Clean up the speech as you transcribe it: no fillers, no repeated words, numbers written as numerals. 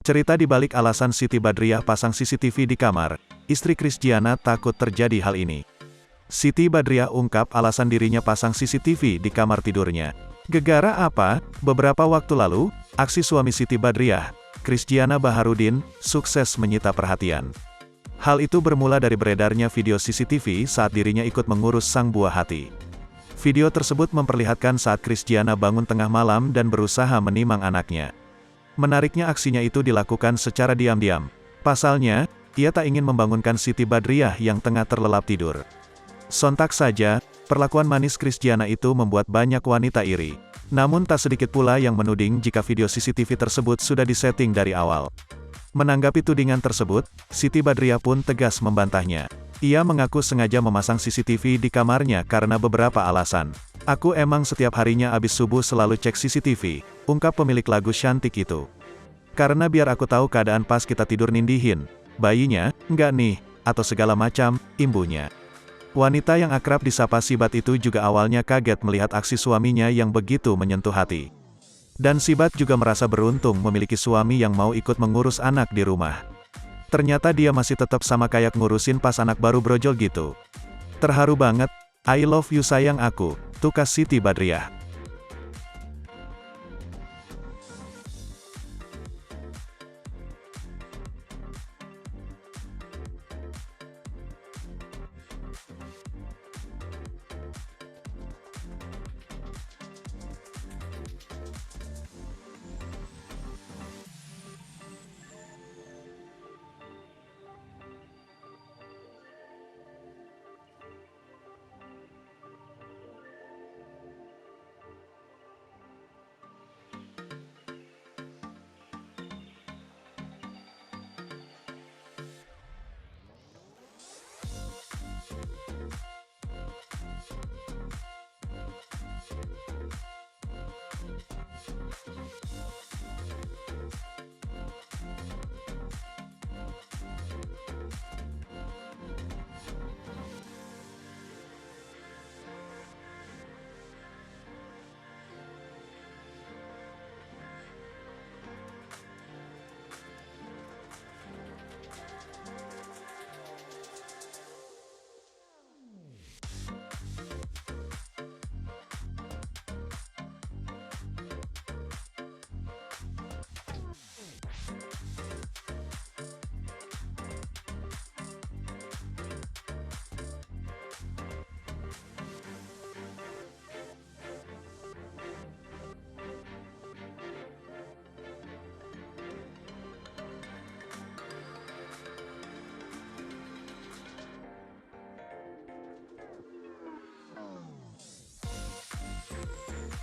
Cerita di balik alasan Siti Badriah pasang CCTV di kamar, istri Krisdiana takut terjadi hal ini. Siti Badriah ungkap alasan dirinya pasang CCTV di kamar tidurnya. Gegara apa? Beberapa waktu lalu, aksi suami Siti Badriah, Krisdiana Baharudin, sukses menyita perhatian. Hal itu bermula dari beredarnya video CCTV saat dirinya ikut mengurus sang buah hati. Video tersebut memperlihatkan saat Krisdiana bangun tengah malam dan berusaha menimang anaknya. Menariknya aksinya itu dilakukan secara diam-diam. Pasalnya, ia tak ingin membangunkan Siti Badriah yang tengah terlelap tidur. Sontak saja, perlakuan manis Krisdiana itu membuat banyak wanita iri. Namun tak sedikit pula yang menuding jika video CCTV tersebut sudah disetting dari awal. Menanggapi tudingan tersebut, Siti Badriah pun tegas membantahnya. Ia mengaku sengaja memasang CCTV di kamarnya karena beberapa alasan. Aku emang setiap harinya abis subuh selalu cek CCTV, ungkap pemilik lagu Cantik itu. Karena biar aku tahu keadaan pas kita tidur nindihin, bayinya, enggak nih, atau segala macam, imbunya. Wanita yang akrab disapa Sibat itu juga awalnya kaget melihat aksi suaminya yang begitu menyentuh hati. Dan Sibat juga merasa beruntung memiliki suami yang mau ikut mengurus anak di rumah. Ternyata dia masih tetap sama kayak ngurusin pas anak baru brojol gitu. Terharu banget, I love you sayang aku, tukas Siti Badriah.